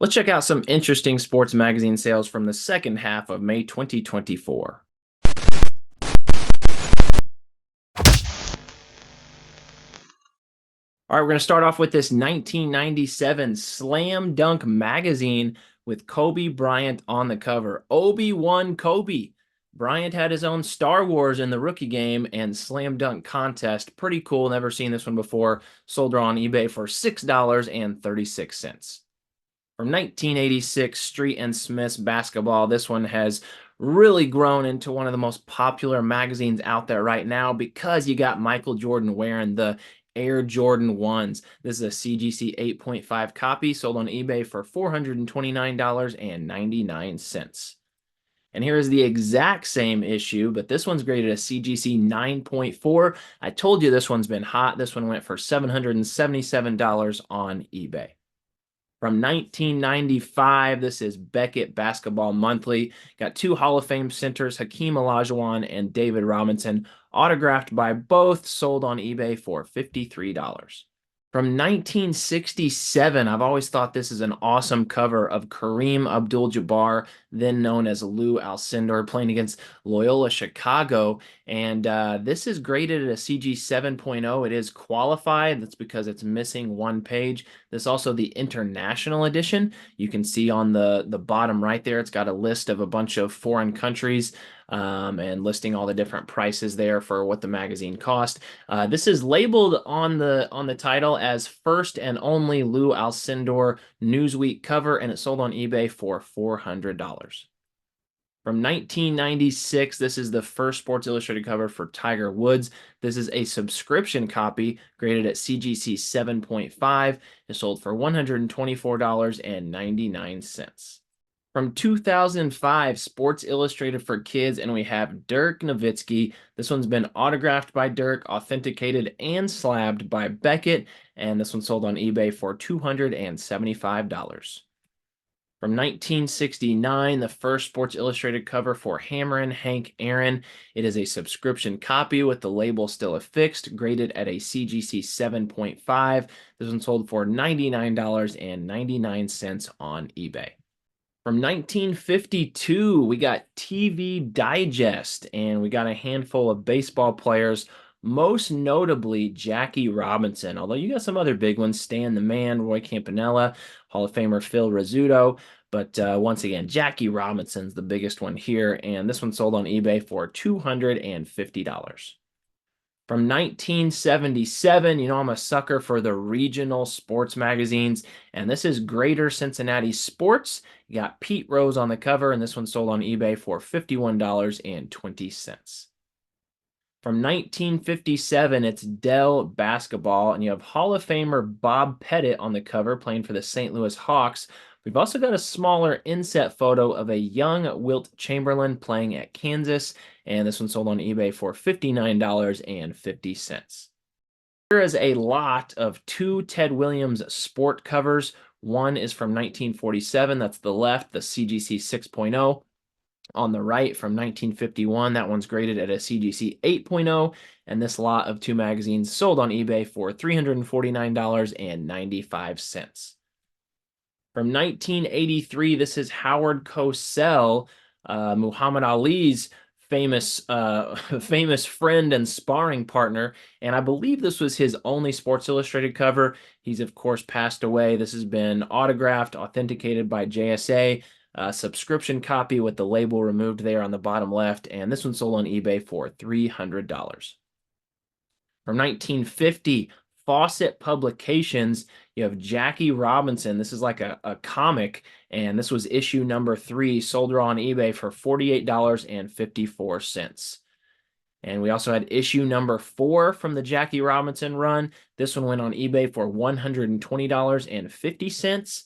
Let's check out some interesting sports magazine sales from the second half of May 2024. All right, we're going to start off with this 1997 Slam Dunk magazine with Kobe Bryant on the cover. Obi-Wan Kobe. Bryant had his own Star Wars in the rookie game and Slam Dunk contest. Pretty cool. Never seen this one before. Sold her on eBay for $6.36. From 1986, Street and Smith's basketball. This one has really grown into one of the most popular magazines out there right now because you got Michael Jordan wearing the Air Jordan 1s. This is a CGC 8.5 copy sold on eBay for $429.99. And here is the exact same issue, but this one's graded a CGC 9.4. I told you this one's been hot. This one went for $777 on eBay. From 1995, this is Beckett Basketball Monthly. Got two Hall of Fame centers, Hakeem Olajuwon and David Robinson, autographed by both, sold on eBay for $53. From 1967, I've always thought this is an awesome cover of Kareem Abdul-Jabbar, then known as Lou Alcindor, playing against Loyola Chicago. And this is graded at a CG 7.0. It is qualified. That's because it's missing one page. This is also the international edition. You can see on the bottom right there, it's got a list of a bunch of foreign countries and listing all the different prices there for what the magazine cost. This is labeled on the title as first and only Lou Alcindor Newsweek cover, and it sold on eBay for $400. From 1996, this is the first Sports Illustrated cover for Tiger Woods. This is a subscription copy graded at CGC 7.5. It sold for $124.99. From 2005, Sports Illustrated for Kids, and we have Dirk Nowitzki. This one's been autographed by Dirk, authenticated and slabbed by Beckett, and this one sold on eBay for $275. From 1969, the first Sports Illustrated cover for Hammerin' Hank Aaron. It is a subscription copy with the label still affixed, graded at a CGC 7.5. This one sold for $99.99 on eBay. From 1952, we got TV Digest, and we got a handful of baseball players, most notably Jackie Robinson. Although you got some other big ones, Stan the Man, Roy Campanella, Hall of Famer Phil Rizzuto. But once again, Jackie Robinson's the biggest one here, and this one sold on eBay for $250. From 1977, you know, I'm a sucker for the regional sports magazines, and this is Greater Cincinnati Sports. You got Pete Rose on the cover, and this one sold on eBay for $51.20. From 1957, it's Dell Basketball, and you have Hall of Famer Bob Pettit on the cover, playing for the St. Louis Hawks. We've also got a smaller inset photo of a young Wilt Chamberlain playing at Kansas, and this one sold on eBay for $59.50. Here is a lot of two Ted Williams sport covers. One is from 1947, that's the left, the CGC 6.0. On the right from 1951, that one's graded at a CGC 8.0, and this lot of two magazines sold on eBay for $349.95. From 1983, this is Howard Cosell, Muhammad Ali's famous famous friend and sparring partner, and I believe this was his only Sports Illustrated cover. He's of course passed away. This has been autographed, authenticated by JSA, subscription copy with the label removed there on the bottom left, and this one sold on eBay for $300. From 1950, Fawcett Publications, you have Jackie Robinson. This is like a comic, and this was issue number 3, sold her on eBay for $48.54. And we also had issue number 4 from the Jackie Robinson run. This one went on eBay for $120.50.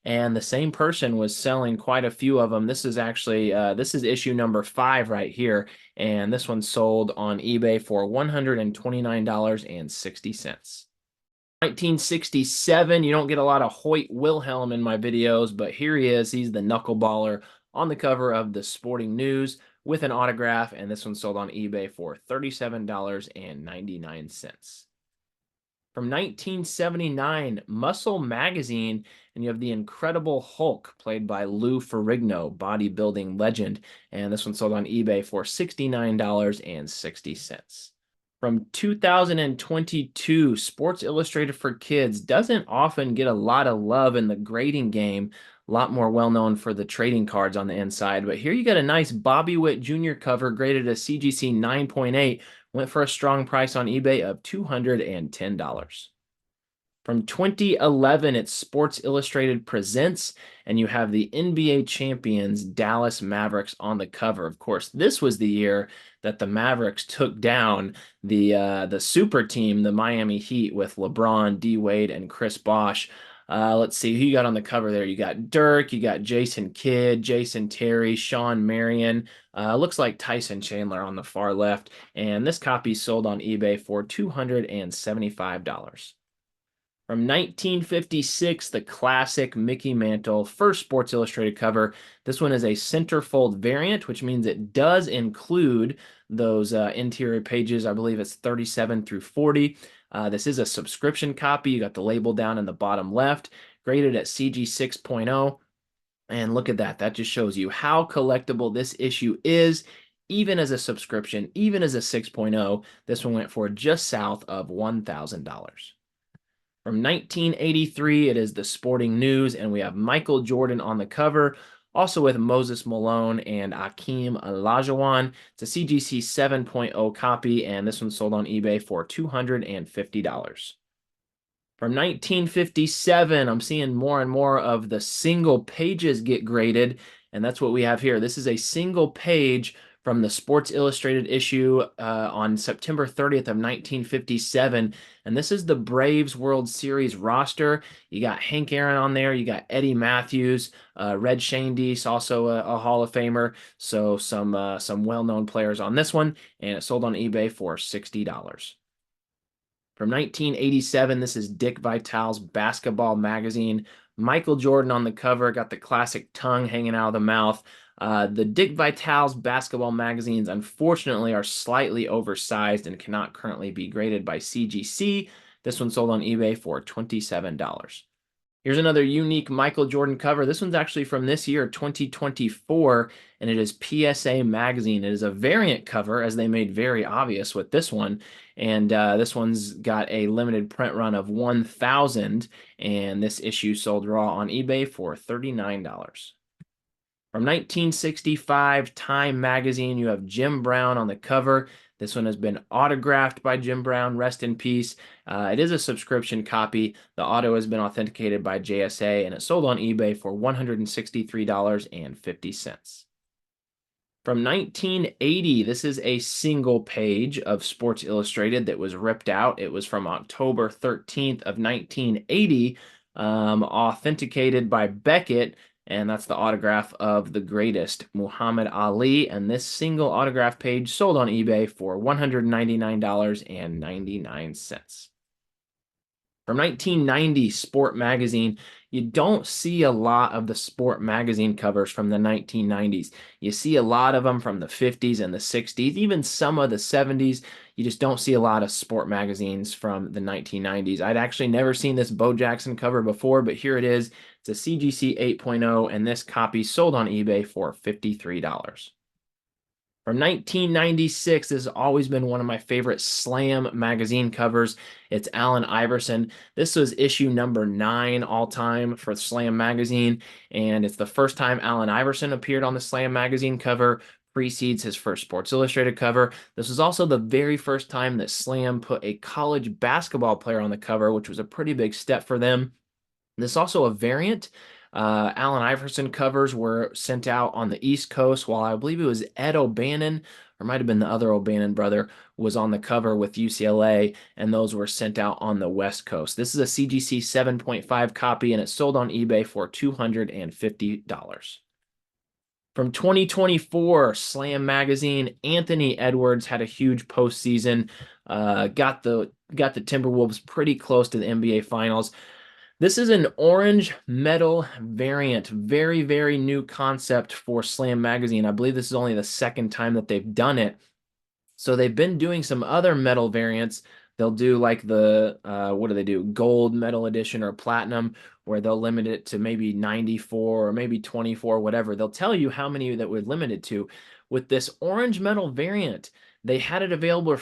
And the same person was selling quite a few of them. This is actually, this is issue number 5 right here. And this one sold on eBay for $129.60. 1967, you don't get a lot of Hoyt Wilhelm in my videos, but here he is. He's the knuckleballer on the cover of the Sporting News with an autograph, and this one sold on eBay for $37.99. From 1979, Muscle Magazine, and you have the Incredible Hulk, played by Lou Ferrigno, bodybuilding legend, and this one sold on eBay for $69.60. From 2022, Sports Illustrated for Kids doesn't often get a lot of love in the grading game. A lot more well known for the trading cards on the inside. But here you got a nice Bobby Witt Jr. cover graded a CGC 9.8. Went for a strong price on eBay of $210. From 2011, it's Sports Illustrated Presents, and you have the NBA champions Dallas Mavericks on the cover. Of course, this was the year that the Mavericks took down the super team, the Miami Heat, with LeBron, D Wade, and Chris Bosh. Let's see who you got on the cover there. You got Dirk, you got Jason Kidd, Jason Terry, Sean Marion. Looks like Tyson Chandler on the far left, and this copy sold on eBay for $275. From 1956, the classic Mickey Mantle first Sports Illustrated cover. This one is a centerfold variant, which means it does include those interior pages. I believe it's 37 through 40. This is a subscription copy. You got the label down in the bottom left, graded at CG 6.0. And look at that. That just shows you how collectible this issue is. Even as a subscription, even as a 6.0, this one went for just south of $1,000. From 1983, it is the Sporting News, and we have Michael Jordan on the cover, also with Moses Malone and Akeem Olajuwon. It's a CGC 7.0 copy, and this one sold on eBay for $250. From 1957, I'm seeing more and more of the single pages get graded, and that's what we have here. This is a single page from the Sports Illustrated issue on September 30th of 1957, and this is the Braves World Series roster. You got Hank Aaron on there, you got Eddie Matthews, Red Shandies, also a Hall of Famer, so some well-known players on this one, and it sold on eBay for $60. From 1987, this is Dick Vitale's Basketball Magazine. Michael Jordan on the cover, got the classic tongue hanging out of the mouth. The Dick Vitale's Basketball Magazines, unfortunately, are slightly oversized and cannot currently be graded by CGC. This one sold on eBay for $27. Here's another unique Michael Jordan cover. This one's actually from this year, 2024, and it is PSA Magazine. It is a variant cover, as they made very obvious with this one. And this one's got a limited print run of 1,000, and this issue sold raw on eBay for $39. From 1965, Time Magazine, you have Jim Brown on the cover. This one has been autographed by Jim Brown, rest in peace. It is a subscription copy. The auto has been authenticated by JSA, and it sold on eBay for $163.50. From 1980, this is a single page of Sports Illustrated that was ripped out. It was from October 13th of 1980, authenticated by Beckett, and that's the autograph of the greatest, Muhammad Ali. And this single autograph page sold on eBay for $199.99. From 1990, Sport Magazine. You don't see a lot of the Sport Magazine covers from the 1990s. You see a lot of them from the 50s and the 60s, even some of the 70s. You just don't see a lot of Sport Magazines from the 1990s. I'd actually never seen this Bo Jackson cover before, but here it is. It's a CGC 8.0, and this copy sold on eBay for $53. From 1996, this has always been one of my favorite Slam magazine covers. It's Allen Iverson. This was issue number 9 all time for Slam magazine, and it's the first time Allen Iverson appeared on the Slam magazine cover. Precedes his first Sports Illustrated cover. This was also the very first time that Slam put a college basketball player on the cover, which was a pretty big step for them. This is also a variant. Allen Iverson covers were sent out on the East Coast, while I believe it was Ed O'Bannon, or might have been the other O'Bannon brother, was on the cover with UCLA, and those were sent out on the West Coast. This is a CGC 7.5 copy, and it sold on eBay for $250. From 2024, Slam Magazine, Anthony Edwards had a huge postseason, got the Timberwolves pretty close to the NBA Finals. This is an orange metal variant. Very, very new concept for Slam Magazine. I believe this is only the second time that they've done it. So they've been doing some other metal variants, They'll do like the what do they do? Gold medal edition or platinum, where they'll limit it to maybe 94 or maybe 24, whatever. They'll tell you how many that we're limited to. With this orange metal variant, they had it available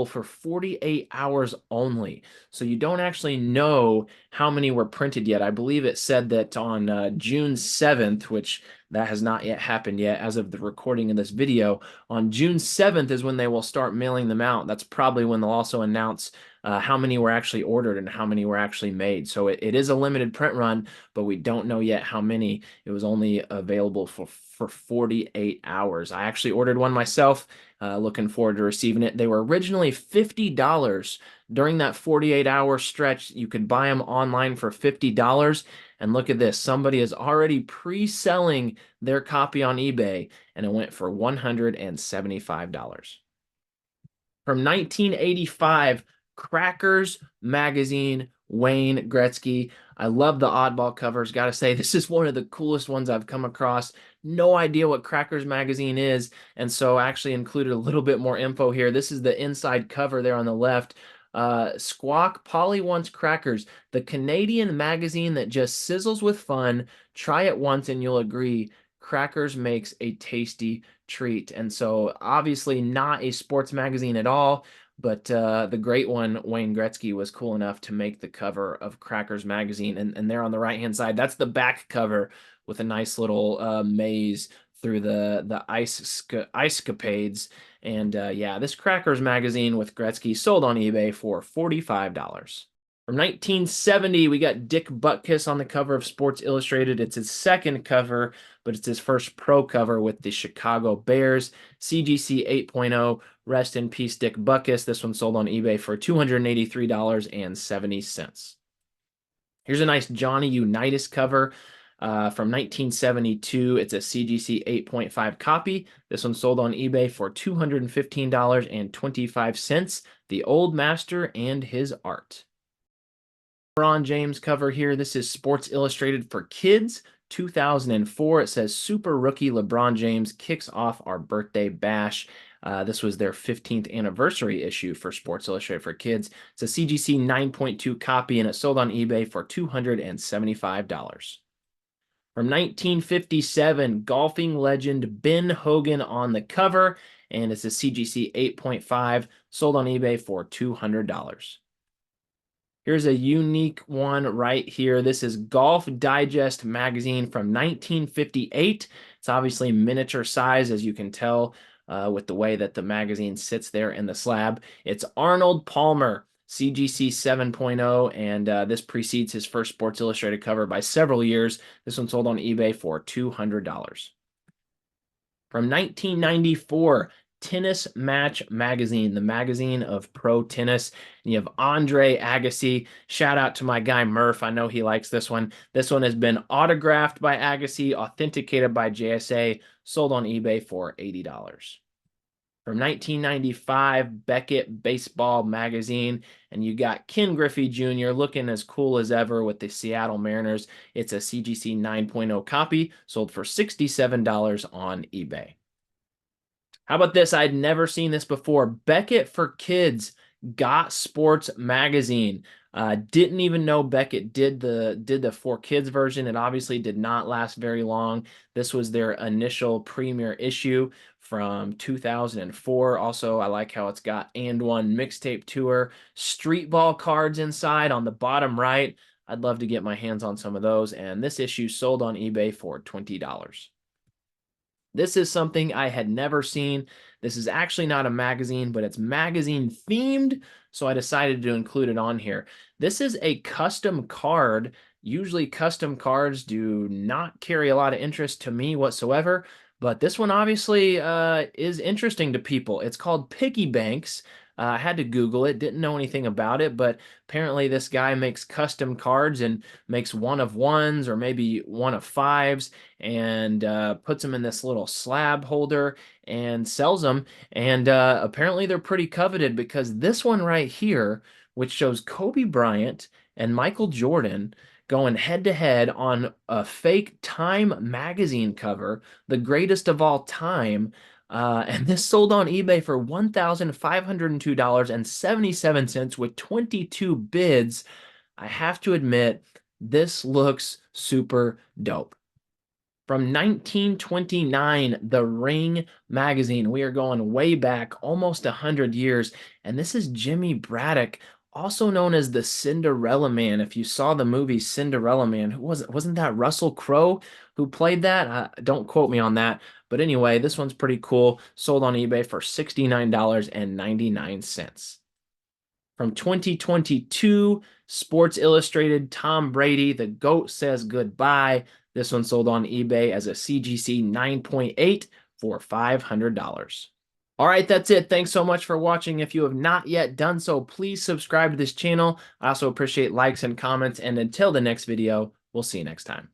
for 48 hours only. So you don't actually know how many were printed yet. I believe it said that on June 7th, which that has not yet happened yet as of the recording of this video. On June 7th is when they will start mailing them out. That's probably when they'll also announce how many were actually ordered and how many were actually made. So it is a limited print run, but we don't know yet how many. It was only available for 48 hours. I actually ordered one myself, looking forward to receiving it. They were originally $50 during that 48-hour stretch. You could buy them online for $50. And look at this. Somebody is already pre-selling their copy on eBay, and it went for $175. From 1985, Crackers Magazine, Wayne Gretzky. I love the oddball covers. Got to say, this is one of the coolest ones I've come across. No idea what Crackers Magazine is, and so I actually included a little bit more info here. This is the inside cover there on the left. Squawk Polly Wants Crackers, the Canadian magazine that just sizzles with fun. Try it once and you'll agree. Crackers makes a tasty treat. And so obviously not a sports magazine at all, but the great one, Wayne Gretzky, was cool enough to make the cover of Crackers magazine. And there on the right-hand side, that's the back cover with a nice little maze through the ice capades. And yeah, this Crackers magazine with Gretzky sold on eBay for $45. From 1970, we got Dick Butkus on the cover of Sports Illustrated. It's his second cover, but it's his first pro cover with the Chicago Bears. CGC 8.0, rest in peace, Dick Butkus. This one sold on eBay for $283.70. Here's a nice Johnny Unitas cover from 1972. It's a CGC 8.5 copy. This one sold on eBay for $215.25. The Old Master and His Art. LeBron James cover here. This is Sports Illustrated for Kids, 2004. It says Super Rookie LeBron James kicks off our birthday bash. This was their 15th anniversary issue for Sports Illustrated for Kids. It's a CGC 9.2 copy, and it sold on eBay for $275. From 1957, golfing legend Ben Hogan on the cover, and it's a CGC 8.5, sold on eBay for $200. Here's a unique one right here. This is Golf Digest magazine from 1958. It's obviously miniature size, as you can tell with the way that the magazine sits there in the slab. It's Arnold Palmer, CGC 7.0, and this precedes his first Sports Illustrated cover by several years. This one sold on eBay for $200. From 1994, Tennis Match Magazine, the magazine of pro tennis. And you have Andre Agassi. Shout out to my guy Murph. I know he likes this one. This one has been autographed by Agassi, authenticated by JSA, sold on eBay for $80. From 1995, Beckett Baseball Magazine, and you got Ken Griffey Jr. looking as cool as ever with the Seattle Mariners. It's a CGC 9.0 copy, sold for $67 on eBay. How about this? I'd never seen this before. Beckett for Kids got Sports Magazine. Didn't even know Beckett did the for kids version. It obviously did not last very long. This was their initial premiere issue from 2004. Also, I like how it's got And One mixtape tour, street ball cards inside on the bottom right. I'd love to get my hands on some of those. And this issue sold on eBay for $20. This is something I had never seen. This is actually not a magazine, but it's magazine themed, so I decided to include it on here. This is a custom card. Usually custom cards do not carry a lot of interest to me whatsoever, but this one obviously is interesting to people. It's called Piggy Banks. I had to Google it, didn't know anything about it, but apparently this guy makes custom cards and makes one of ones or maybe one of fives and puts them in this little slab holder and sells them. And apparently they're pretty coveted because this one right here, which shows Kobe Bryant and Michael Jordan going head to head on a fake Time magazine cover, the greatest of all time. And this sold on eBay for $1,502.77 with 22 bids. I have to admit, this looks super dope. From 1929, The Ring magazine. We are going way back, almost 100 years. And this is Jimmy Braddock, also known as the Cinderella Man. If you saw the movie Cinderella Man, who was it? Wasn't that Russell Crowe who played that? Don't quote me on that. But anyway, this one's pretty cool. Sold on eBay for $69.99. From 2022, Sports Illustrated, Tom Brady, the GOAT says goodbye. This one sold on eBay as a CGC 9.8 for $500. All right, that's it. Thanks so much for watching. If you have not yet done so, please subscribe to this channel. I also appreciate likes and comments. And until the next video, we'll see you next time.